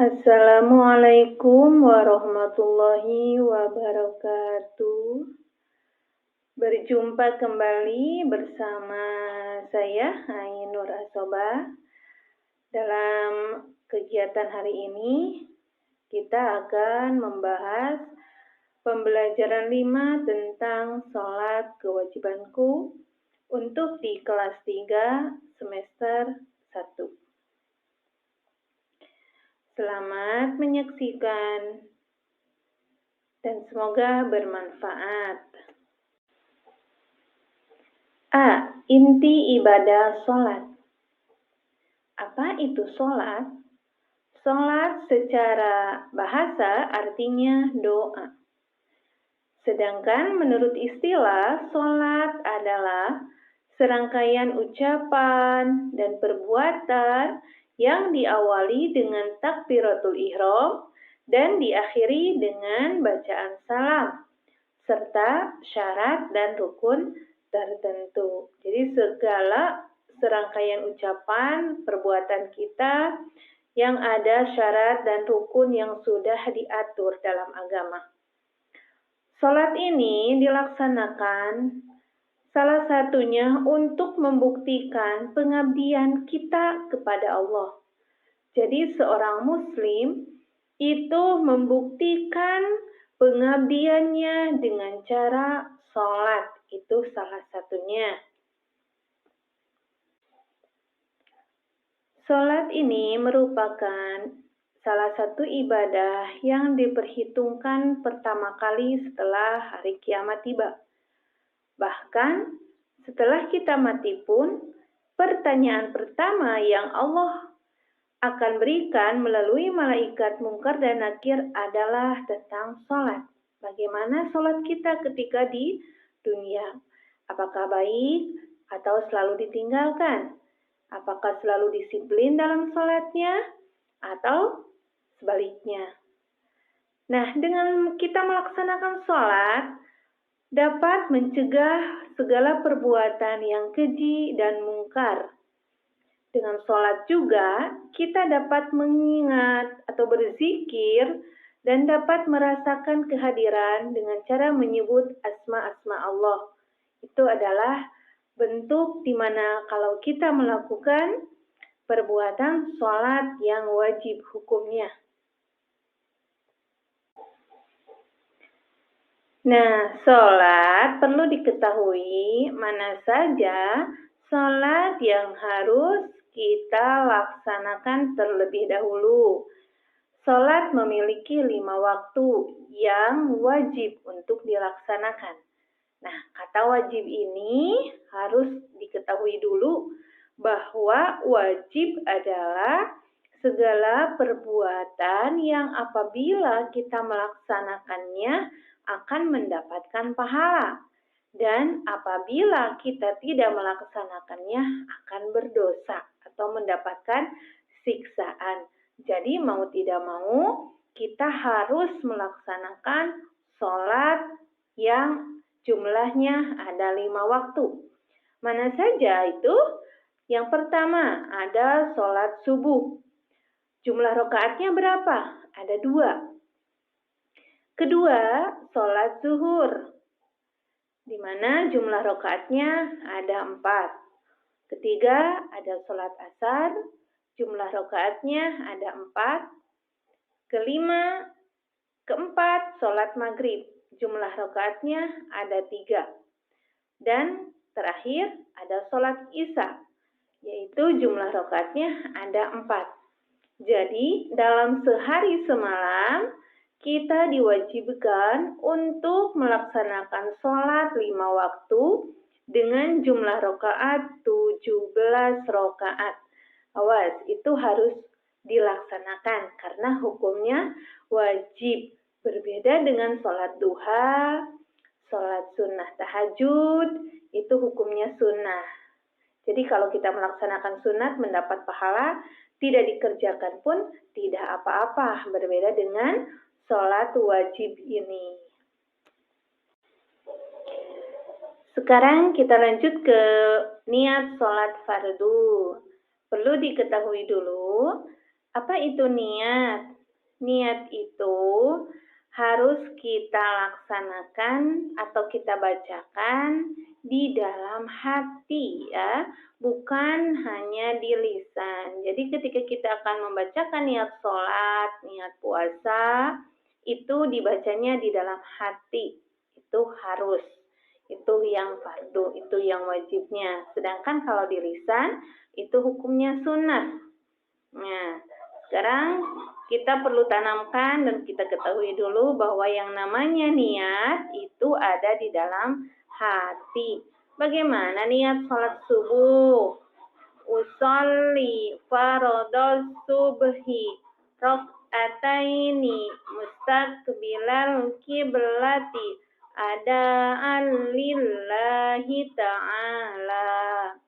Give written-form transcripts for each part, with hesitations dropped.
Assalamualaikum warahmatullahi wabarakatuh. Berjumpa kembali bersama saya, Ainur Asobah. Dalam kegiatan hari ini, kita akan membahas pembelajaran 5 tentang sholat kewajibanku untuk di kelas 3 semester 1. Selamat menyaksikan dan semoga bermanfaat. A. Inti ibadah sholat. Apa itu sholat? Sholat secara bahasa artinya doa. Sedangkan menurut istilah, sholat adalah serangkaian ucapan dan perbuatan yang diawali dengan takbiratul ihram dan diakhiri dengan bacaan salam, serta syarat dan rukun tertentu. Jadi segala serangkaian ucapan, perbuatan kita yang ada syarat dan rukun yang sudah diatur dalam agama. Sholat ini dilaksanakan salah satunya untuk membuktikan pengabdian kita kepada Allah. Jadi seorang muslim itu membuktikan pengabdiannya dengan cara sholat. Itu salah satunya. Sholat ini merupakan salah satu ibadah yang diperhitungkan pertama kali setelah hari kiamat tiba. Bahkan setelah kita mati pun, pertanyaan pertama yang Allah akan berikan melalui malaikat Munkar dan Nakir adalah tentang sholat. Bagaimana sholat kita ketika di dunia? Apakah baik atau selalu ditinggalkan? Apakah selalu disiplin dalam sholatnya atau sebaliknya? Nah, dengan kita melaksanakan sholat, dapat mencegah segala perbuatan yang keji dan mungkar. Dengan sholat juga, kita dapat mengingat atau berzikir dan dapat merasakan kehadiran dengan cara menyebut asma-asma Allah. Itu adalah bentuk di mana kalau kita melakukan perbuatan sholat yang wajib hukumnya. Nah, sholat perlu diketahui mana saja sholat yang harus kita laksanakan terlebih dahulu. Sholat memiliki 5 waktu yang wajib untuk dilaksanakan. Nah, kata wajib ini harus diketahui dulu bahwa wajib adalah segala perbuatan yang apabila kita melaksanakannya akan mendapatkan pahala. Dan apabila kita tidak melaksanakannya akan berdosa atau mendapatkan siksaan. Jadi mau tidak mau kita harus melaksanakan sholat yang jumlahnya ada 5 waktu. Mana saja itu? Yang pertama ada sholat subuh. Jumlah rakaatnya berapa? Ada 2. Kedua, sholat zuhur, di mana jumlah rakaatnya ada 4. Ketiga, ada sholat asar, jumlah rakaatnya ada 4. Keempat, sholat maghrib, jumlah rakaatnya ada 3. Dan terakhir, ada sholat isya, yaitu jumlah rakaatnya ada 4. Jadi, dalam sehari semalam, kita diwajibkan untuk melaksanakan sholat 5 waktu dengan jumlah rakaat 17 rakaat. Awas, itu harus dilaksanakan karena hukumnya wajib. Berbeda dengan sholat duha, sholat sunnah tahajud, itu hukumnya sunnah. Jadi kalau kita melaksanakan sunat mendapat pahala, tidak dikerjakan pun tidak apa-apa. Berbeda dengan sholat wajib ini. Sekarang kita lanjut ke niat sholat fardu. Perlu diketahui dulu Apa itu niat? Niat itu harus kita laksanakan atau kita bacakan di dalam hati ya, bukan hanya di lisan. Jadi ketika kita akan membacakan niat sholat, niat puasa, itu dibacanya di dalam hati. Itu harus. Itu yang fardu, itu yang wajibnya. Sedangkan kalau di lisan, itu hukumnya sunat. Nah, sekarang kita perlu tanamkan dan kita ketahui dulu bahwa yang namanya niat itu ada di dalam hati. Bagaimana niat sholat subuh? Usolli faradhas subhi rakaataini mustaqbilal kiblati adaan lillahi ta'ala.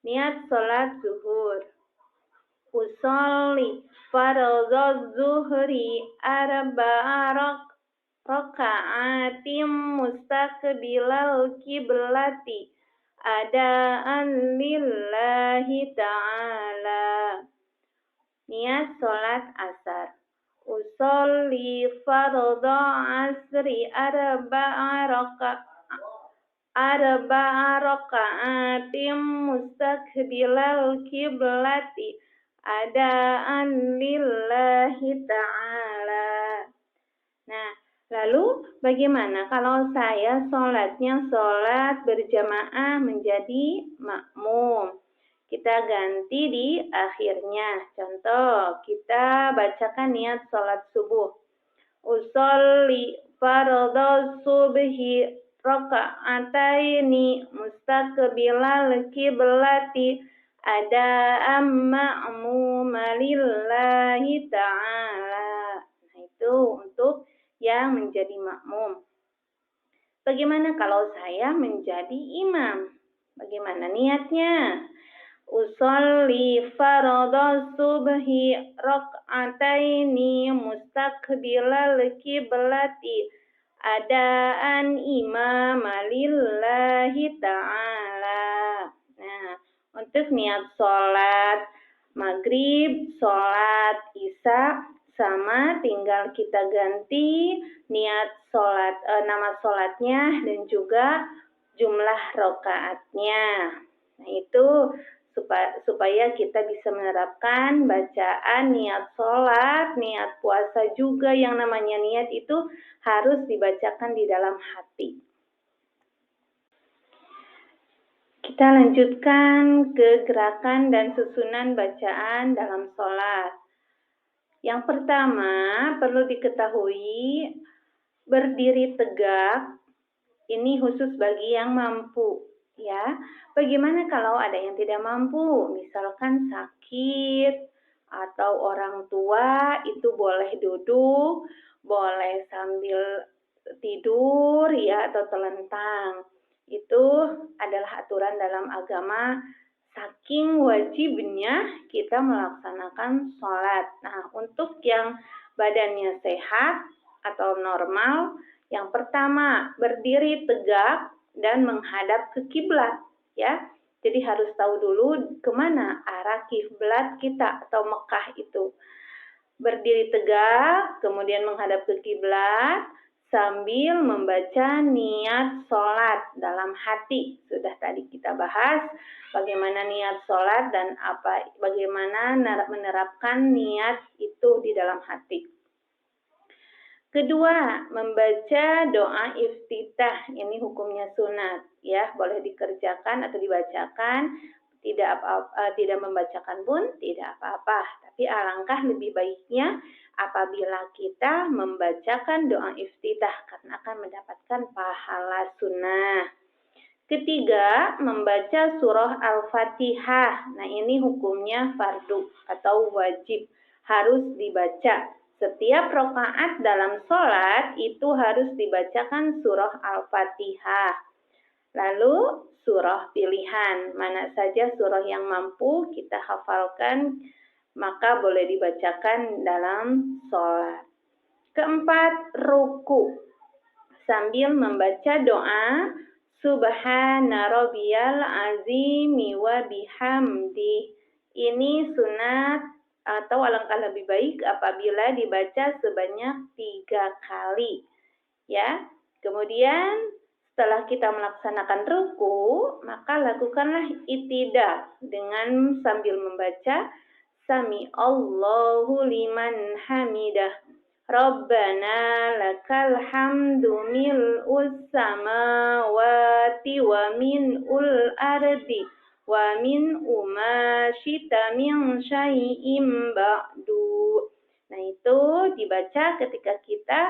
Niat sholat zuhur. Usolli faradhaz zuhri arba'a raka'atim mustaqbilal kiblati adaan lillahi ta'ala. Niat sholat asar. Usolli fardha asri arba'a raka'atim mustaqbilal kiblati adaan lillahi ta'ala. Nah, lalu bagaimana kalau saya sholatnya sholat berjamaah menjadi makmum? Kita ganti di akhirnya. Contoh, kita bacakan niat sholat subuh. Usolli fardhu subhi raka'ataini mustaqbilal kiblati ada'am ma'muma lillahi ta'ala. Nah, itu untuk yang menjadi makmum. Bagaimana kalau saya menjadi imam? Bagaimana niatnya? Usolli fardhu subhi raka'ataini mustaqbilal kiblati adaan imam lillahi ta'ala. Nah, untuk niat sholat maghrib, sholat isya, sama tinggal kita ganti niat sholat, nama sholatnya dan juga jumlah rakaatnya. Nah, itu supaya kita bisa menerapkan bacaan niat sholat, niat puasa juga yang namanya niat itu harus dibacakan di dalam hati. Kita lanjutkan ke gerakan dan susunan bacaan dalam sholat. Yang pertama perlu diketahui berdiri tegak, ini khusus bagi yang mampu. Ya, bagaimana kalau ada yang tidak mampu, misalkan sakit atau orang tua, itu boleh duduk, boleh sambil tidur ya atau telentang. Itu adalah aturan dalam agama, saking wajibnya kita melaksanakan sholat. Nah, untuk yang badannya sehat atau normal, yang pertama berdiri tegak dan menghadap ke kiblat ya. Jadi harus tahu dulu kemana arah kiblat kita atau Mekah itu. Berdiri tegak, kemudian menghadap ke kiblat sambil membaca niat sholat dalam hati. Sudah tadi kita bahas bagaimana niat sholat dan bagaimana menerapkan niat itu di dalam hati. Kedua, membaca doa iftitah. Ini hukumnya sunat, ya, boleh dikerjakan atau dibacakan. Tidak membacakan pun tidak apa-apa. Tapi alangkah lebih baiknya apabila kita membacakan doa iftitah karena akan mendapatkan pahala sunnah. Ketiga, membaca surah Al-Fatihah. Nah, ini hukumnya fardu atau wajib, harus dibaca. Setiap rakaat dalam sholat itu harus dibacakan surah Al-Fatihah. Lalu surah pilihan, mana saja surah yang mampu kita hafalkan, maka boleh dibacakan dalam sholat. Keempat, ruku. Sambil membaca doa, Subhana rabbiyal azimi wa bihamdi. Ini sunat atau alangkah lebih baik apabila dibaca sebanyak 3 kali. Ya. Kemudian setelah kita melaksanakan ruku, maka lakukanlah itidal dengan sambil membaca Sami Allahu liman hamidah. Rabbana lakal hamdu mil'us samawati wa min'ul ardi wa min umashita min syai'im ba'du. Nah, itu dibaca ketika kita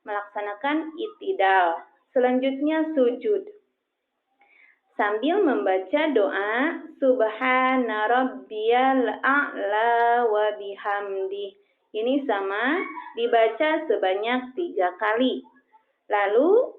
melaksanakan itidal. Selanjutnya sujud. Sambil membaca doa Subhana rabbiyal a'la wa bihamdih. Ini sama dibaca sebanyak 3 kali. Lalu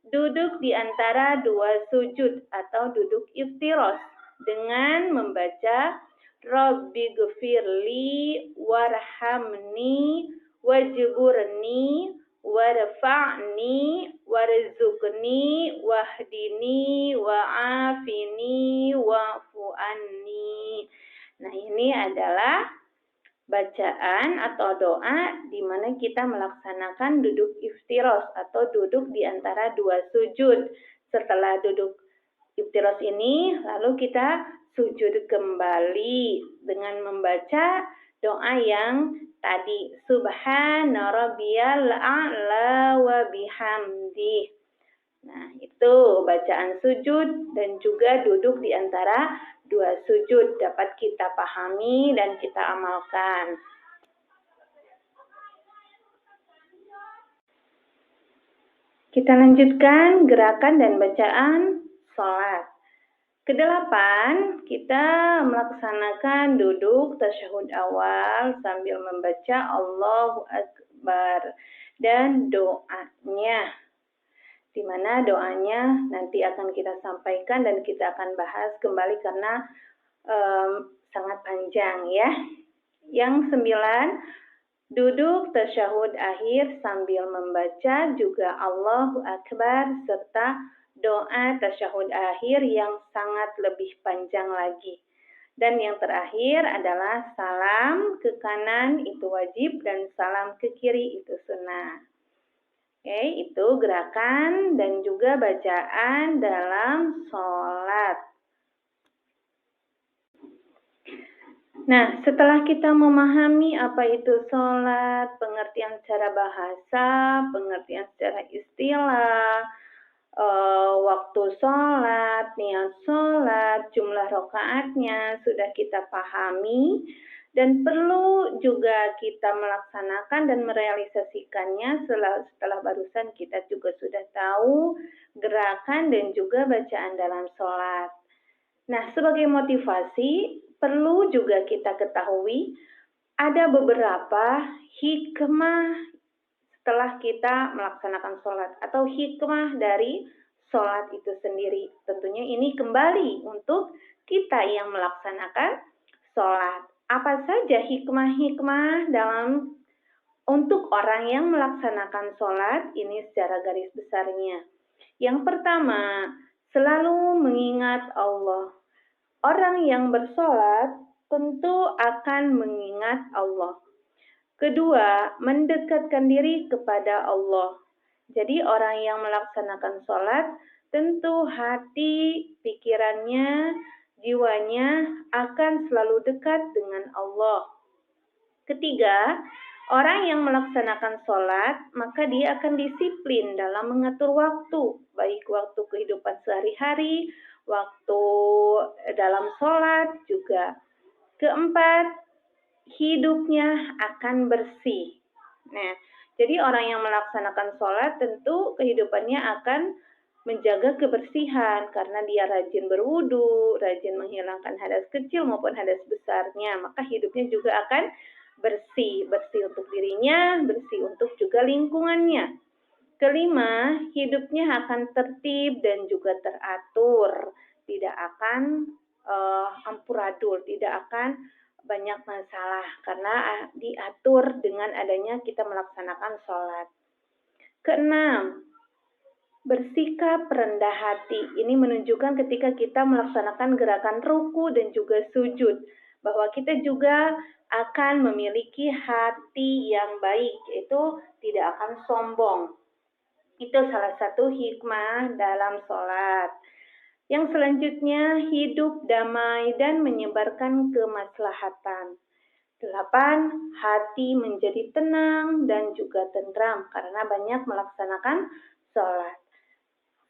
duduk di antara 2 sujud atau duduk iftirosh dengan membaca Rabbi gfirli warhamni wajburni warfa'ni warzuqni wahdini wa'afini wa'fu anni. Nah, ini adalah bacaan atau doa di mana kita melaksanakan duduk iftirosh atau duduk di antara 2 sujud. Setelah duduk iftirosh ini, lalu kita sujud kembali dengan membaca doa yang tadi, Subhana rabbiyal a'la wa bihamdih. Nah, itu bacaan sujud dan juga duduk di antara 2 sujud dapat kita pahami dan kita amalkan. Kita lanjutkan gerakan dan bacaan sholat. Kedelapan, kita melaksanakan duduk tasyahud awal sambil membaca Allahu Akbar dan doanya. Di mana doanya nanti akan kita sampaikan dan kita akan bahas kembali karena sangat panjang ya. Yang 9, duduk tasyahud akhir sambil membaca juga Allahu Akbar serta doa tasyahud akhir yang sangat lebih panjang lagi. Dan yang terakhir adalah salam ke kanan itu wajib dan salam ke kiri itu sunnah. Oke, itu gerakan dan juga bacaan dalam sholat. Nah, setelah kita memahami apa itu sholat, pengertian secara bahasa, pengertian secara istilah, waktu sholat, niat sholat, jumlah rakaatnya sudah kita pahami dan perlu juga kita melaksanakan dan merealisasikannya setelah barusan kita juga sudah tahu gerakan dan juga bacaan dalam sholat. Nah, sebagai motivasi perlu juga kita ketahui ada beberapa hikmah setelah kita melaksanakan sholat atau hikmah dari sholat itu sendiri. Tentunya ini kembali untuk kita yang melaksanakan sholat. Apa saja hikmah-hikmah untuk orang yang melaksanakan sholat ini secara garis besarnya. Yang pertama, selalu mengingat Allah. Orang yang bersolat tentu akan mengingat Allah. Kedua, mendekatkan diri kepada Allah. Jadi orang yang melaksanakan sholat, tentu hati, pikirannya, jiwanya akan selalu dekat dengan Allah. Ketiga, orang yang melaksanakan sholat, maka dia akan disiplin dalam mengatur waktu, baik waktu kehidupan sehari-hari, waktu dalam sholat juga. Keempat, hidupnya akan bersih. Nah, jadi orang yang melaksanakan sholat tentu kehidupannya akan menjaga kebersihan karena dia rajin berwudu, rajin menghilangkan hadas kecil maupun hadas besarnya, maka hidupnya juga akan bersih, bersih untuk dirinya, bersih untuk juga lingkungannya. Kelima, hidupnya akan tertib dan juga teratur, tidak akan amburadul, tidak akan banyak masalah karena diatur dengan adanya kita melaksanakan sholat. Keenam, bersikap rendah hati. Ini menunjukkan ketika kita melaksanakan gerakan ruku dan juga sujud, bahwa kita juga akan memiliki hati yang baik, yaitu tidak akan sombong. Itu salah satu hikmah dalam sholat. Yang selanjutnya, hidup damai dan menyebarkan kemaslahatan. 8. Hati menjadi tenang dan juga tentram karena banyak melaksanakan sholat.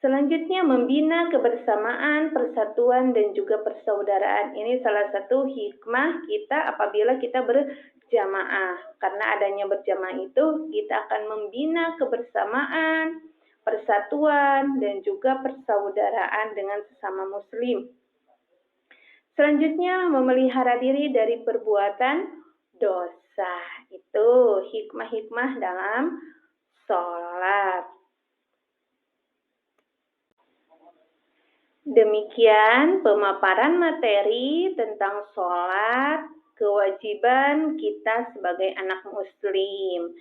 Selanjutnya, membina kebersamaan, persatuan, dan juga persaudaraan. Ini salah satu hikmah kita apabila kita berjamaah. Karena adanya berjamaah itu, kita akan membina kebersamaan, persatuan, dan juga persaudaraan dengan sesama muslim. Selanjutnya, memelihara diri dari perbuatan dosa. Itu hikmah-hikmah dalam sholat. Demikian pemaparan materi tentang sholat, kewajiban kita sebagai anak muslim.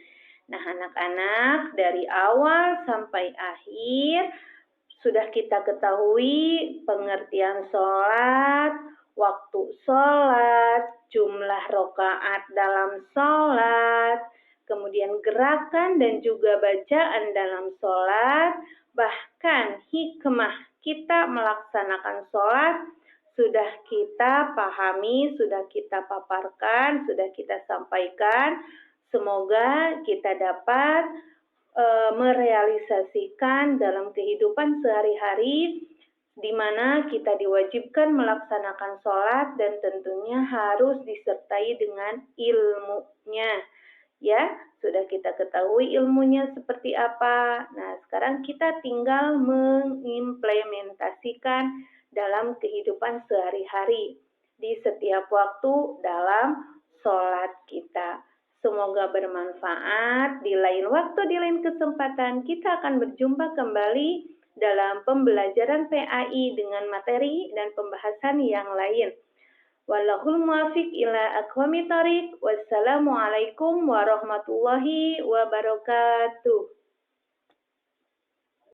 Nah, anak-anak, dari awal sampai akhir sudah kita ketahui pengertian sholat, waktu sholat, jumlah rokaat dalam sholat, kemudian gerakan dan juga bacaan dalam sholat, bahkan hikmah kita melaksanakan sholat sudah kita pahami, sudah kita paparkan, sudah kita sampaikan. Semoga kita dapat merealisasikan dalam kehidupan sehari-hari di mana kita diwajibkan melaksanakan sholat dan tentunya harus disertai dengan ilmunya. Ya, sudah kita ketahui ilmunya seperti apa. Nah, sekarang kita tinggal mengimplementasikan dalam kehidupan sehari-hari di setiap waktu dalam sholat kita. Semoga bermanfaat. Di lain waktu, di lain kesempatan, kita akan berjumpa kembali dalam pembelajaran PAI dengan materi dan pembahasan yang lain. Wallahul muwaffiq ila aqwamit thoriq. Wassalamualaikum warahmatullahi wabarakatuh.